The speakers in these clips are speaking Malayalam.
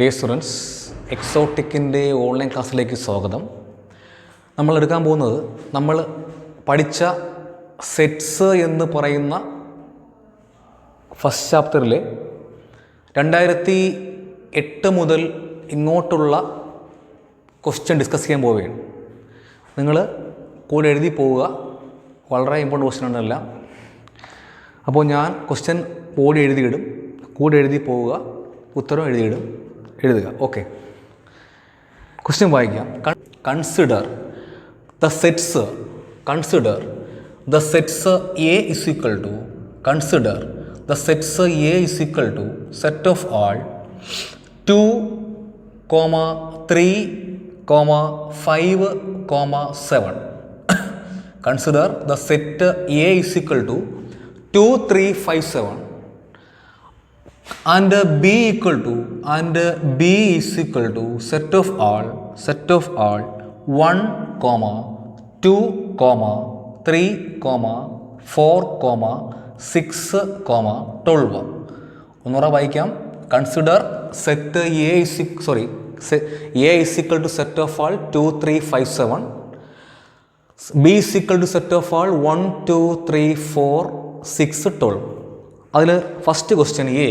ഡിയർ സ്റ്റുഡൻസ്, എക്സോട്ടിക്കിൻ്റെ ഓൺലൈൻ ക്ലാസ്സിലേക്ക് സ്വാഗതം. നമ്മൾ എടുക്കാൻ പോകുന്നത് നമ്മൾ പഠിച്ച സെറ്റ്സ് എന്ന് പറയുന്ന ഫസ്റ്റ് ചാപ്റ്ററിലെ 2008 മുതൽ ഇങ്ങോട്ടുള്ള ക്വസ്റ്റ്യൻ ഡിസ്കസ് ചെയ്യാൻ പോവുകയാണ്. നിങ്ങൾ കൂടെ എഴുതി പോവുക, വളരെ ഇമ്പോർട്ടൻ്റ് ക്വസ്റ്റ്യൻ ഉണ്ടല്ല. അപ്പോൾ ഞാൻ ക്വസ്റ്റ്യൻ ബോർഡ് എഴുതിയിടും, കൂടെ എഴുതി പോവുക, ഉത്തരം എഴുതുക. ഓക്കെ, ക്വസ്റ്റ്യൻ വായിക്കാം. Consider the sets A is equal to consider the sets A is equal to set of all 2, 3, 5, 7. Consider the set A is equal to 2, 3, 5, 7 and B is equal to set of all 1, 2, 3, 4, 6, 12. ഒന്നുകൂടെ വായിക്കാം. Consider set A is equal to set of all 2, 3, 5, 7. B is equal to set of all 1, 2, 3, 4, 6, 12. അതിൽ ഫസ്റ്റ് ക്വസ്റ്റ്യൻ എ,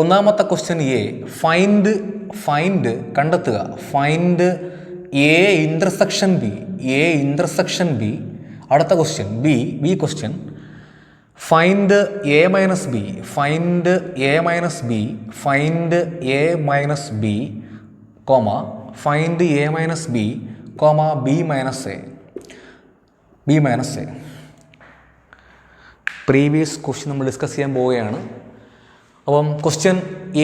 ഒന്നാമത്തെ ക്വസ്റ്റ്യൻ എ, ഫൈൻഡ് കണ്ടെത്തുക. Find A intersection B. അടുത്ത question B question find A minus B, find A minus B B minus A. Previous question നമ്മൾ ഡിസ്കസ് ചെയ്യാൻ പോവുകയാണ്. അപ്പം question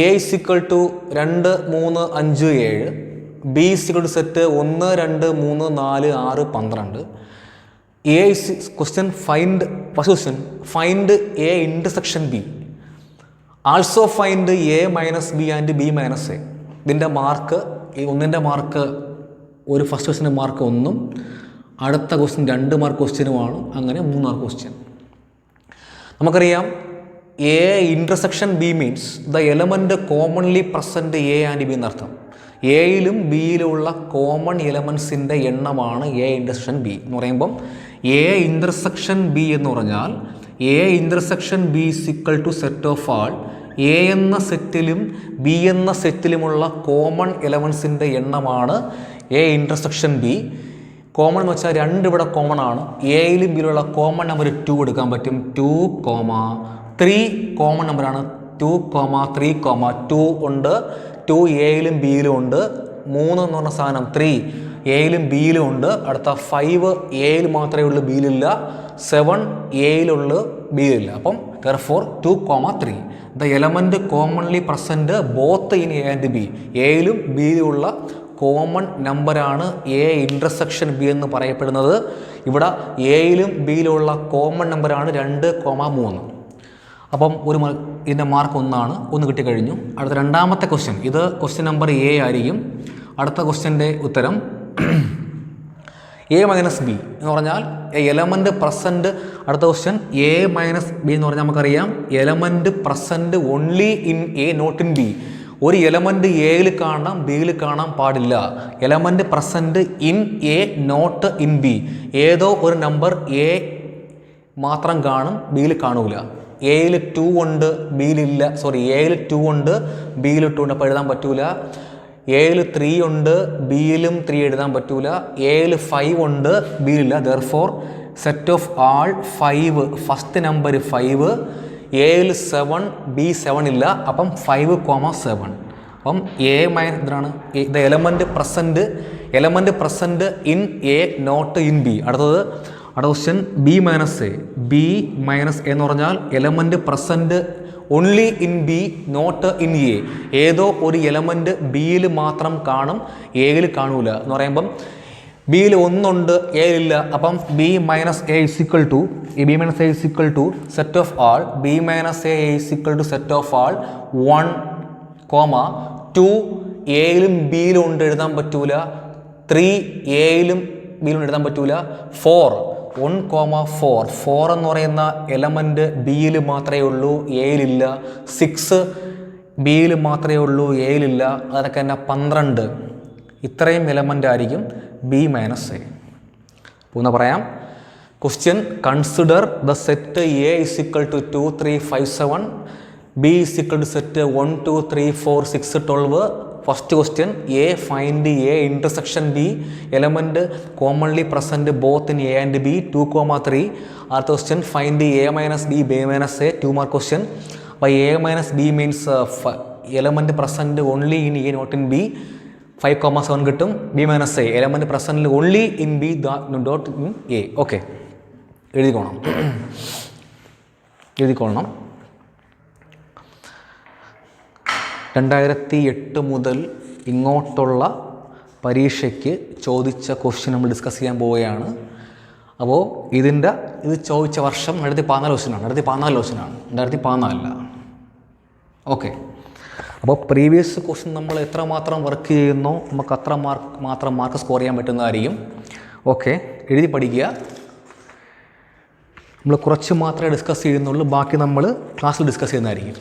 A is equal to 2, 3, 5, 7. B is equal to set 1, 2, 3, 4, 6, 12. First question find A intersection B. Also find A minus B and B minus A. ഇതിൻ്റെ മാർക്ക്, ഈ ഒന്നിൻ്റെ മാർക്ക്, ഒരു ഫസ്റ്റ് ക്വസ്റ്റ്യൻ്റെ മാർക്ക് 1, അടുത്ത ക്വസ്റ്റ്യൻ 2 മാർക്ക് ക്വസ്റ്റ്യനുമാണ്, അങ്ങനെ 3 മാർക്ക് ക്വസ്റ്റ്യൻ. നമുക്കറിയാം A intersection B means the element commonly present A and B എന്നർത്ഥം. എയിലും ബിയിലുമുള്ള കോമൺ എലമെൻസിൻ്റെ എണ്ണമാണ് എ ഇൻ്റർസെക്ഷൻ ബി എന്ന് പറയുമ്പം എ ഇൻ്റർസെക്ഷൻ ബി എന്ന് പറഞ്ഞാൽ A intersection B is equal to set of all A എന്ന സെറ്റിലും ബി എന്ന സെറ്റിലുമുള്ള കോമൺ എലമെൻസിൻ്റെ എണ്ണമാണ് എ ഇൻ്റർസെക്ഷൻ ബി. കോമൺ എന്ന് വെച്ചാൽ 2 ഇവിടെ കോമൺ ആണ്. എയിലും ബിയിലുള്ള കോമൺ നമ്പർ 2 എടുക്കാൻ പറ്റും. 2, 3 കോമൺ നമ്പറാണ്. 2, 3, 2 ഉണ്ട്. 2 എയിലും ബിയിലും ഉണ്ട്. 3 എന്ന് പറഞ്ഞ സാധനം 3 എയിലും ബിയിലും ഉണ്ട്. അടുത്ത 5 എയിൽ മാത്രമേ ഉള്ളൂ, ബിയിലില്ല. 7 എയിലുള്ളൂ, ബിയിലില്ല. അപ്പം therefore 2, 3 the element commonly present both in A and B. എയിലും ബിയിലുമുള്ള കോമൺ നമ്പറാണ് എ ഇൻ്റർസെക്ഷൻ ബി എന്ന് പറയപ്പെടുന്നത്. ഇവിടെ എയിലും ബിയിലുള്ള കോമൺ നമ്പറാണ് 2, 3. അപ്പം ഇതിൻ്റെ മാർക്ക് 1 1 കിട്ടിക്കഴിഞ്ഞു. അടുത്ത രണ്ടാമത്തെ ക്വസ്റ്റ്യൻ, ഇത് ക്വസ്റ്റ്യൻ നമ്പർ എ ആയിരിക്കും. അടുത്ത ക്വസ്റ്റ്യൻ്റെ ഉത്തരം എ മൈനസ് ബി എന്ന് പറഞ്ഞാൽ എലമെൻറ്റ് പ്രസൻറ്റ്. അടുത്ത ക്വസ്റ്റ്യൻ എ മൈനസ് ബി എന്ന് പറഞ്ഞാൽ നമുക്കറിയാം element present only in A not in B. ഒരു എലമെൻറ്റ് എയിൽ കാണാം, ബിയിൽ കാണാൻ പാടില്ല. Element present in A not in B. ഏതോ ഒരു നമ്പർ എ മാത്രം കാണും, ബിയിൽ കാണൂല. എയിൽ 2 ഉണ്ട്, ബിയിലില്ല. എയിൽ 2 ഉണ്ട്, ബിയിൽ 2 ഉണ്ട്, അപ്പോൾ എഴുതാൻ പറ്റൂല. എയിൽ 3 ഉണ്ട്, ബിയിലും 3 എഴുതാൻ പറ്റൂല. എയിൽ 5 ഉണ്ട്, ബിയിലില്ല. therefore set of all 5, first number 5. എയിൽ 7, ബി 7 ഇല്ല, അപ്പം 5, 7. അപ്പം എ മൈനസ് ഇതാണ് the element present in A not in B. അടുത്ത ക്വസ്റ്റ്യൻ ബി മൈനസ് എ എന്ന് പറഞ്ഞാൽ element present only in B not in A. ഏതോ ഒരു എലമെൻറ്റ് ബിയിൽ മാത്രം കാണും, എയിൽ കാണൂല എന്ന് പറയുമ്പം ബിയിൽ 1 ഉണ്ട്, എയിലില്ല. അപ്പം B minus A is equal to set of all 1, 2 എയിലും ബിയിലും ഉണ്ട്, എഴുതാൻ പറ്റൂല. 3 എയിലും ബിയിലും എഴുതാൻ പറ്റൂല. 4 എന്ന് പറയുന്ന എലമെൻറ്റ് ബിയിൽ മാത്രമേ ഉള്ളൂ, എയിലില്ല. 6 ബിയിൽ മാത്രമേ ഉള്ളൂ, എയിലില്ല. അതൊക്കെ തന്നെ 12. ഇത്രയും എലമെൻ്റ് ആയിരിക്കും ബി മൈനസ് എ. ഒന്ന് പറയാം. Question: consider the set A is equal to 2, 3, 5, 7, B is equal to set 1, 2, 3, 4, 6, 12. First question: A find A intersection B, element commonly present both in A and B, 2, 3. അടുത്ത question: find A minus B, B minus A, 2 mark question. അപ്പോൾ A minus B means element present only in A not in B, 5,7 കിട്ടും. B minus A element present only in B not in A. Okay, എഴുതിക്കോണം. 2008 മുതൽ ഇങ്ങോട്ടുള്ള പരീക്ഷയ്ക്ക് ചോദിച്ച ക്വസ്റ്റ്യൻ നമ്മൾ ഡിസ്കസ് ചെയ്യാൻ പോവുകയാണ്. അപ്പോൾ ഇത് ചോദിച്ച വർഷം 2014 ക്വസ്റ്റ്യനാണ്. 2014. ഓക്കെ. അപ്പോൾ പ്രീവിയസ് ക്വസ്റ്റ്യൻ നമ്മൾ എത്രമാത്രം വർക്ക് ചെയ്യുന്നോ നമുക്ക് അത്ര മാർക്ക് സ്കോർ ചെയ്യാൻ പറ്റുന്നതായിരിക്കും. ഓക്കെ, എഴുതി പഠിക്കുക. നമ്മൾ കുറച്ച് മാത്രമേ ഡിസ്കസ് ചെയ്യുന്നുള്ളൂ, ബാക്കി നമ്മൾ ക്ലാസ്സിൽ ഡിസ്കസ് ചെയ്യുന്നതായിരിക്കും.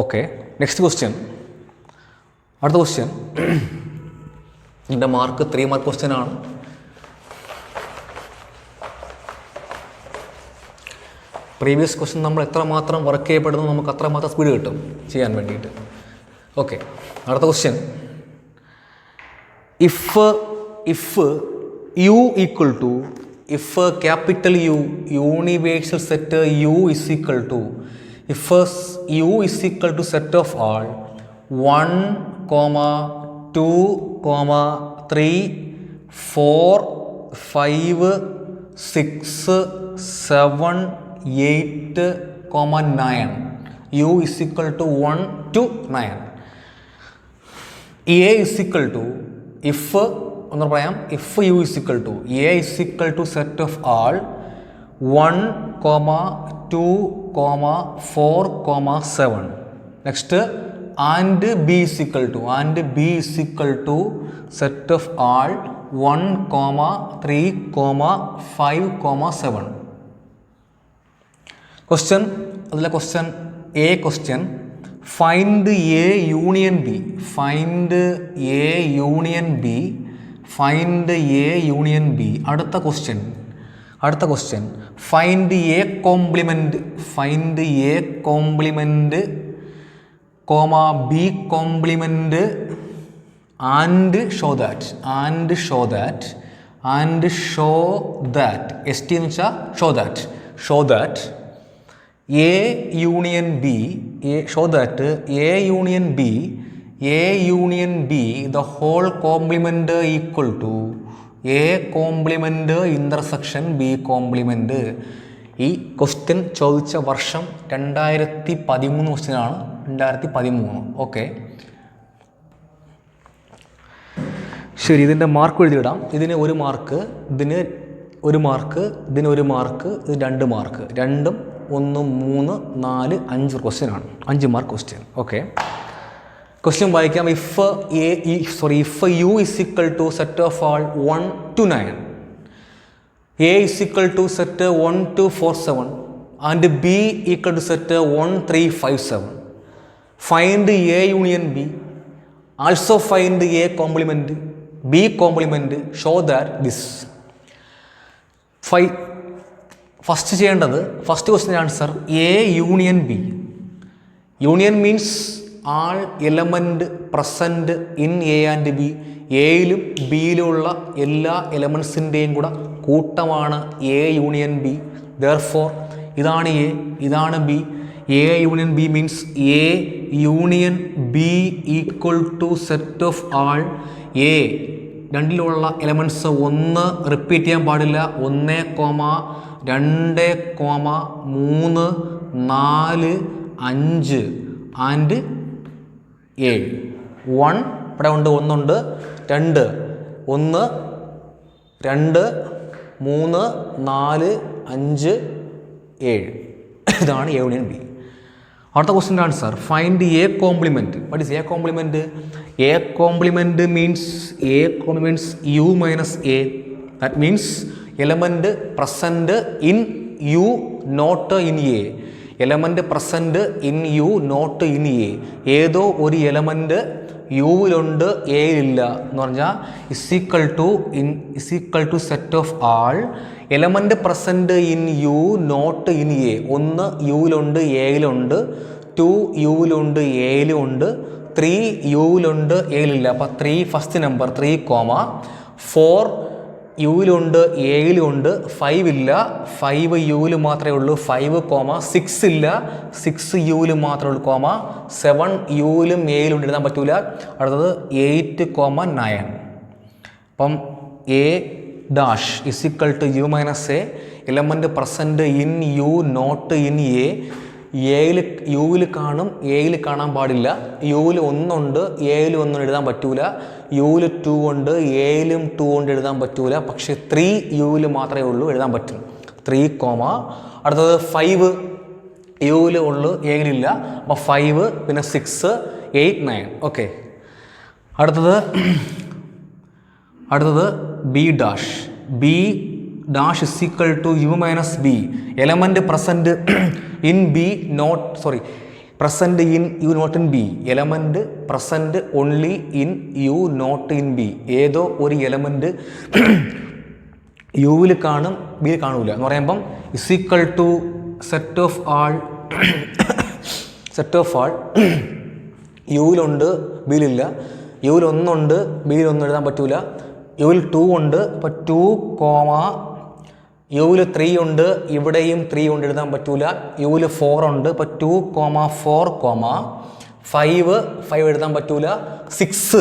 Okay, next question. അടുത്ത ക്വസ്റ്റ്യൻ ഇതിൻ്റെ മാർക്ക് 3 മാർക്ക് ക്വസ്റ്റ്യൻ ആണ്. പ്രീവിയസ് ക്വസ്റ്റ്യൻ നമ്മൾ എത്രമാത്രം വർക്ക് ചെയ്യപ്പെടുന്നു നമുക്ക് അത്രമാത്രം സ്പീഡ് കിട്ടും ചെയ്യാൻ വേണ്ടിയിട്ട്. ഓക്കെ, അടുത്ത question: if U equal to, if capital U universal set U is equal to, if U is equal to set of all 1, 2, 3, 4, 5, 6, 7, 8, 9. U is equal to 1 to 9. A is equal to, if ഒന്ന് പറയാം, if U is equal to, A is equal to set of all 1, 2, 4, 7. Next, and B is equal to, set of all 1, 3, 5, 7. Question, അതിലെ question A question, find A union B. Find A union B. അടുത്ത question find A compliment, B compliment and show that S T എന്ന് വെച്ചാൽ show that A union B, the whole complement equal to A complement intersection B complement. ഈ ക്വസ്റ്റ്യൻ ചോദിച്ച വർഷം 2013 ക്വസ്റ്റ്യനാണ്. 2013. ഓക്കെ, ശരി. ഇതിൻ്റെ മാർക്ക് എഴുതിയിടാം. ഇതിന് 1 മാർക്ക്, ഇതിന് 1 മാർക്ക്, ഇതിന് 1 മാർക്ക്, ഇത് 2 മാർക്ക്. 2, 1, 3, 4, 5 ക്വസ്റ്റ്യനാണ്. 5 മാർക്ക് ക്വസ്റ്റ്യൻ. ഓക്കെ, ക്വസ്റ്റ്യൻ വായിക്കാം. if U is equal to set of all 1 to 9, A is equal to set 1, 2, 4, 7 and B equal to set 1, 3, 5, 7. Find A union B. Also find A complement, B complement. Show that this. First ചെയ്യേണ്ടത്, first question answer A union B. Union means all element present in A and B. എയിലും ബിയിലുമുള്ള എല്ലാ എലമെൻസിൻ്റെയും കൂടെ കൂട്ടമാണ് എ യൂണിയൻ ബി. ദെർഫോർ ഇതാണ് എ, ഇതാണ് B. A union B means A union B equal to set of all A. രണ്ടിലുള്ള എലമെൻറ്റ്സ് 1 റിപ്പീറ്റ് ചെയ്യാൻ പാടില്ല. 1, 2, 3, 4, 5 ആൻഡ് 7. 1 ഇവിടെ ഉണ്ട്, 1 ഉണ്ട്, 2, 1, 2, 3, 4, 5, 7. ഇതാണ് എ യൂണിയൻ ബി. അടുത്ത ക്വസ്റ്റ്യൻ്റെ answer find A complement. What is A complement? A complement means U minus A. That means element present in U not in A. Element present in U not in A. ഏതോ ഒരു എലമെൻറ്റ് യുവിലുണ്ട് എയിലില്ല എന്ന് പറഞ്ഞാൽ is equal to set of all element present in U not in A. 1 യുവിലുണ്ട് എയിലുണ്ട്, 2 യുവിലുണ്ട് എയിലുണ്ട്, 3 യുവിലുണ്ട് എയിലില്ല. അപ്പോൾ 3 ഫസ്റ്റ് നമ്പർ 3, 4 യുവിലുണ്ട് എയിലുണ്ട്, 5 ഇല്ല, 5 യുവിൽ മാത്രമേ ഉള്ളൂ, 5, 6 ഇല്ല, 6 യുവിൽ മാത്രമേ ഉള്ളൂ, 7 യുവിലും എയിലുണ്ട്, എഴുതാൻ പറ്റൂല. അടുത്തത് 8, 9. അപ്പം A dash is equal to U minus A. Element present in U not in A. യുവിൽ കാണും, എയിൽ കാണാൻ പാടില്ല. യുവിൽ 1 ഉണ്ട്, എയിൽ 1 എഴുതാൻ പറ്റൂല. യുവിൽ 2 ഉണ്ട്, എയിലും 2 കൊണ്ട് എഴുതാൻ പറ്റൂല. പക്ഷേ 3 യുവിൽ മാത്രമേ ഉള്ളൂ, എഴുതാൻ പറ്റും. 3, അടുത്തത് 5 യുവിൽ ഉള്ളു, എയിലില്ല. അപ്പോൾ 5, പിന്നെ 6, 8, 9. ഓക്കെ. അടുത്തത് B dash. B dash is equal to U minus B. Element present in B present in U not in B. Element present only in U not in B. ഏതോ ഒരു എലമെൻറ്റ് യുവിൽ കാണും, ബിയിൽ കാണൂല എന്ന് പറയുമ്പം is equal to set of all യുവിലുണ്ട്, ബിയിലില്ല. യുവിൽ 1 ഉണ്ട്, ബിയിൽ 1 എഴുതാൻ പറ്റൂല. യുവിൽ 2 ഉണ്ട്, അപ്പോൾ 2, യുവിൽ 3 ഉണ്ട്, ഇവിടെയും 3 കൊണ്ട് എഴുതാൻ പറ്റൂല. യുവിൽ 4 ഉണ്ട്, ഇപ്പോൾ 2, 4, 5 എഴുതാൻ പറ്റൂല. 6,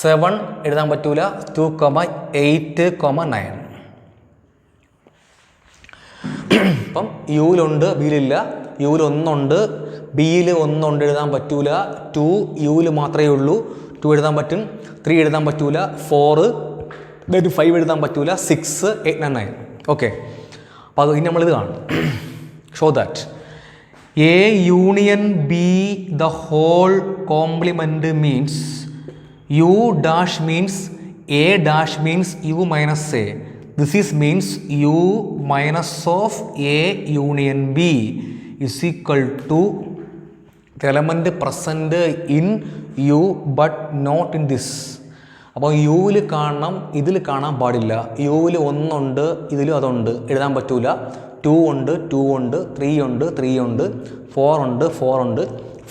7 എഴുതാൻ പറ്റൂല. 2, 8, 9. അപ്പം യുവിലുണ്ട്, ബിയിലില്ല. യുവിൽ 1 ഉണ്ട്, ബിയിൽ 1 ഉണ്ട്, എഴുതാൻ പറ്റൂല. 2 യുവിൽ മാത്രമേ ഉള്ളൂ, 2 എഴുതാൻ പറ്റും. 3 എഴുതാൻ പറ്റൂല. 4, 5 എഴുതാൻ പറ്റൂല. 6, 8, 9. ഓക്കെ. അപ്പോൾ അത് ഇനി നമ്മളിത് കാണും. Show that A union B the whole complement means U dash means A dash means U minus A. This is means U minus of A union B is equal to the element present in U but not in this. അപ്പോൾ യുവിൽ കാണണം, ഇതിൽ കാണാൻ പാടില്ല. യുവിൽ 1 ഉണ്ട്, ഇതിലും അതുണ്ട്, എഴുതാൻ പറ്റൂല. 2 ഉണ്ട്, 2 ഉണ്ട്, 3 ഉണ്ട്, 3 ഉണ്ട്, 4 ഉണ്ട്, 4 ഉണ്ട്,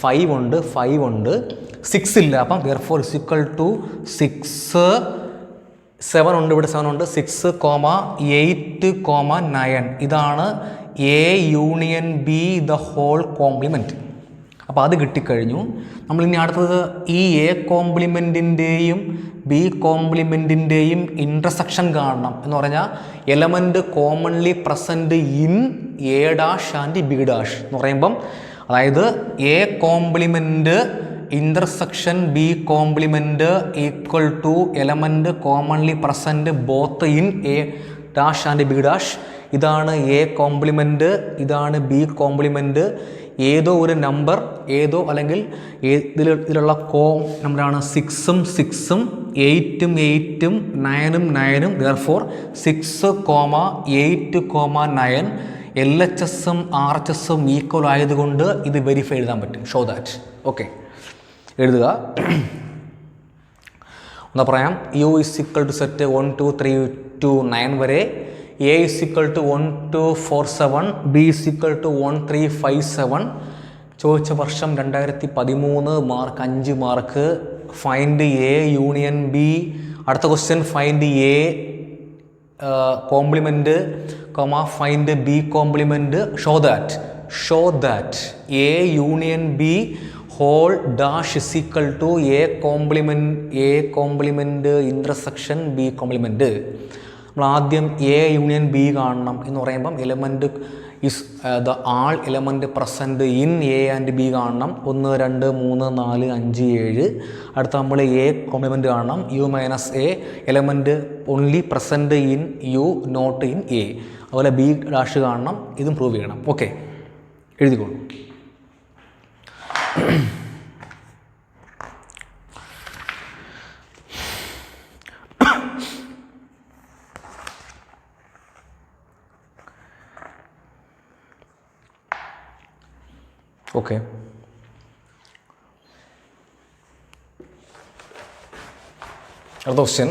5 ഉണ്ട്, 5 ഉണ്ട്, 6 ഇല്ല. അപ്പം therefore is equal to 6, 7 ഉണ്ട്, ഇവിടെ 7 ഉണ്ട്, 6, 8, 9. ഇതാണ് A union B the whole complement. അപ്പോൾ അത് കിട്ടിക്കഴിഞ്ഞു. നമ്മളിനി അടുത്തത് ഈ എ കോംപ്ലിമെൻറ്റിൻ്റെയും ബി കോംപ്ലിമെൻറ്റിൻ്റെയും ഇൻ്റർസെക്ഷൻ കാണണം. എന്ന് പറഞ്ഞാൽ element commonly present in A dash and B dash എന്ന് പറയുമ്പം, അതായത് A complement intersection B complement equal to element commonly present both in A dash and B dash. ഇതാണ് എ കോംപ്ലിമെൻറ്റ്, ഇതാണ് ബി കോംപ്ലിമെൻറ്റ്. ഏതോ ഒരു നമ്പർ, ഏതോ അല്ലെങ്കിൽ ഇതിലുള്ള നമ്പറാണ് 6ഉം 6ഉം 8ഉം 8ഉം 9ഉം 9ഉം. therefore 6, 8, 9 LHSഉം RHSഉം ഈക്വൽ ആയതുകൊണ്ട് ഇത് വെരിഫൈ എഴുതാൻ പറ്റും. Show that. ഓക്കെ, എഴുതുക. എന്താ പറയാം, U is equal to set 1, 2, 3 to 9 വരെ. A is equal to 1, 2, 4, 7. B is equal to 1, 3, 5, 7. ചോദിച്ച വർഷം 2013, mark 5 mark. Find A union B. അടുത്ത question find A complement, find B complement. Show that A union B whole dash is equal to A complement intersection B complement. നമ്മൾ ആദ്യം എ യൂണിയൻ ബി കാണണം. എന്ന് പറയുമ്പം element is the all element present in A and B കാണണം. 1, 2, 3, 4, 5, 7. അടുത്ത നമ്മൾ എ കോംപ്ലിമെൻറ്റ് കാണണം. U minus A element only present in U not in A. അതുപോലെ ബി ഡാഷ് കാണണം. ഇതും പ്രൂവ് ചെയ്യണം. ഓക്കെ, എഴുതിക്കോളൂ. ഓക്കെ. അടുത്ത ക്വസ്റ്റ്യൻ.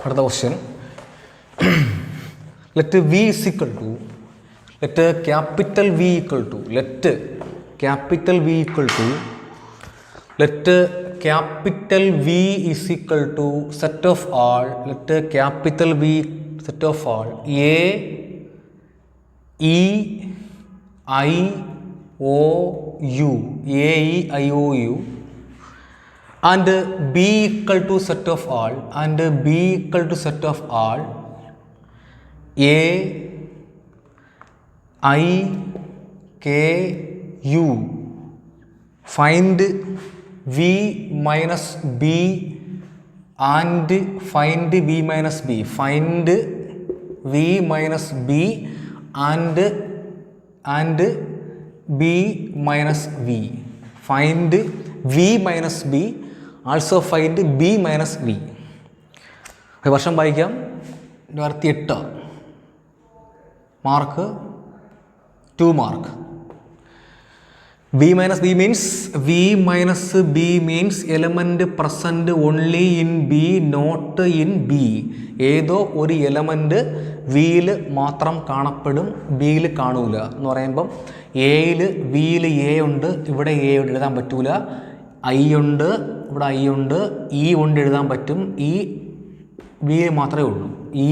അടുത്ത question. Let V is equal to, let capital V equal to, let capital V equal to, let capital V is equal to set of all, let capital V set of all A, E, I, O, U, A, E, I, O, U, and B equal to set of all, and B equal to set of all A, I, K, U. Find V minus B and find V minus B. Find V minus B and B minus V. Find V minus B. Also find B minus V. വർഷം വായിക്കാം. 28 mark, 2 mark. V minus B means element present only in B, not in B. ഏതോ ഒരു എലമെൻറ്റ് വിയിൽ മാത്രം കാണപ്പെടും, ബിയിൽ കാണൂല എന്ന് പറയുമ്പം എയിൽ വിയിൽ എ ഉണ്ട്, ഇവിടെ എ ഉണ്ട്, എഴുതാൻ പറ്റൂല. ഐ ഉണ്ട്, ഇവിടെ ഐ ഉണ്ട്, ഇ കൊണ്ട് എഴുതാൻ പറ്റും, ഈ വിയിൽ മാത്രമേ ഉള്ളൂ. ഈ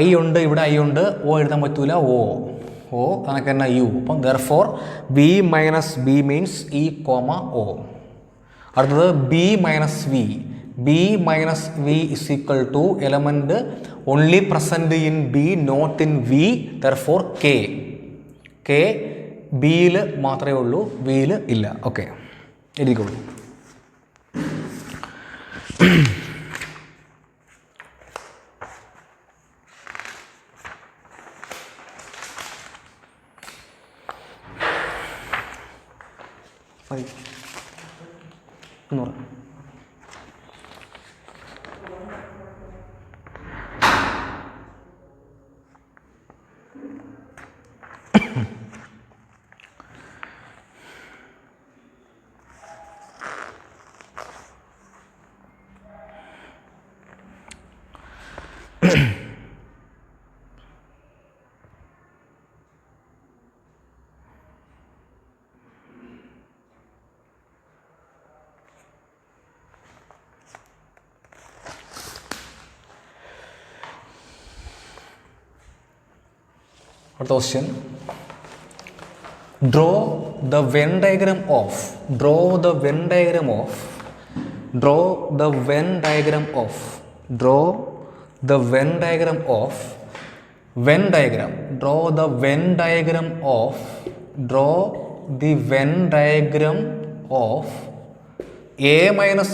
ഐ ഉണ്ട്, ഇവിടെ ഐ ഉണ്ട്, ഓ എഴുതാൻ പറ്റൂല, ഓ കണക്ക് തന്നെ യു. അപ്പം therefore B minus B means E comma O. അടുത്തത് B minus V. B minus V is equal to element only present in B, not in V. Therefore K. K ബിയിൽ മാത്രമേ ഉള്ളൂ, വിയിൽ ഇല്ല. ഓക്കെ, എഴുതിക്കോളൂ. First question. Draw the Venn diagram of Venn diagram of Venn diagram of Venn diagram of Venn diagram of A minus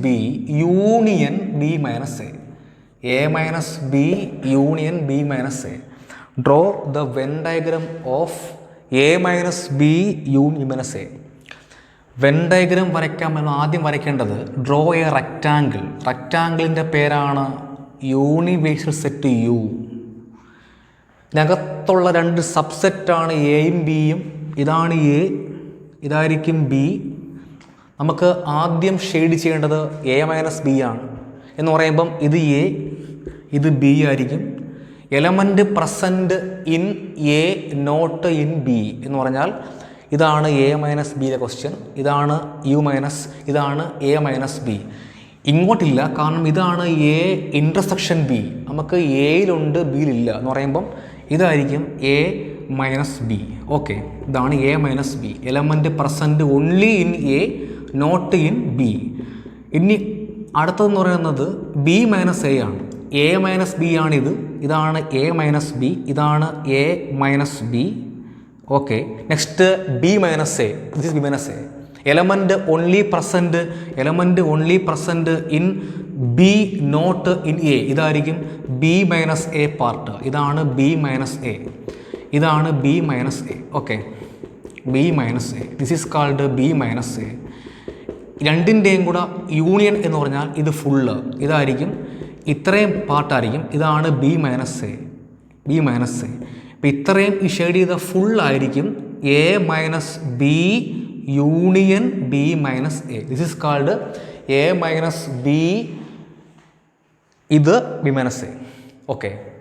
B union B minus A. A minus B union B minus A. Draw the Venn diagram of A minus B union B minus A. Venn diagram വരയ്ക്കാൻ ആദ്യം വരയ്ക്കേണ്ടത് ഡ്രോ എ റെക്റ്റാങ്കിൾ. റെക്റ്റാങ്കിളിൻ്റെ പേരാണ് യൂണിവേഴ്സൽ സെറ്റ് യു. ഇതിനകത്തുള്ള രണ്ട് സബ്സെറ്റാണ് എയും ബിയും. ഇതാണ് എ, ഇതായിരിക്കും ബി. നമുക്ക് ആദ്യം ഷെയ്ഡ് ചെയ്യേണ്ടത് എ മൈനസ് ബി ആണ് എന്ന് പറയുമ്പം ഇത് എ, ഇത് ബി ആയിരിക്കും. Element present in A, not in B എന്ന് പറഞ്ഞാൽ ഇതാണ് എ മൈനസ് ബിയിലെ ക്വസ്റ്റ്യൻ. ഇതാണ് യു മൈനസ്, ഇതാണ് എ മൈനസ് ബി. ഇങ്ങോട്ടില്ല, കാരണം ഇതാണ് എ ഇൻ്റർസെക്ഷൻ ബി. നമുക്ക് എയിലുണ്ട്, ബിയിലില്ല എന്ന് പറയുമ്പം ഇതായിരിക്കും എ മൈനസ് ബി. ഓക്കെ, ഇതാണ് A minus B. Element present only in A, not in B. ഇനി അടുത്തതെന്ന് പറയുന്നത് ബി മൈനസ് എ ആണ്. എ മൈനസ് ബി ആണിത്. ഇതാണ് എ മൈനസ് ബി, ഇതാണ് A minus B. Okay, next B minus A. This is B minus A. Element only present in B, not in A. ഇതായിരിക്കും ബി മൈനസ് എ പാർട്ട്. ഇതാണ് ബി മൈനസ് എ, ഇതാണ് B minus A. Okay, B minus A. This is called B minus A. രണ്ടിൻ്റെയും കൂടെ യൂണിയൻ എന്ന് പറഞ്ഞാൽ ഇത് ഫുള്ള് ഇതായിരിക്കും, ഇത്രയും പാർട്ടായിരിക്കും, ഇതാണ് B minus A. B minus A. അപ്പോൾ ഇത്രയും ഈ ഷെയ്ഡ് ചെയ്ത ഫുള്ളായിരിക്കും A minus B union B minus A. This is called A minus B, ഇത് ബി മൈനസ് എ. ഓക്കെ.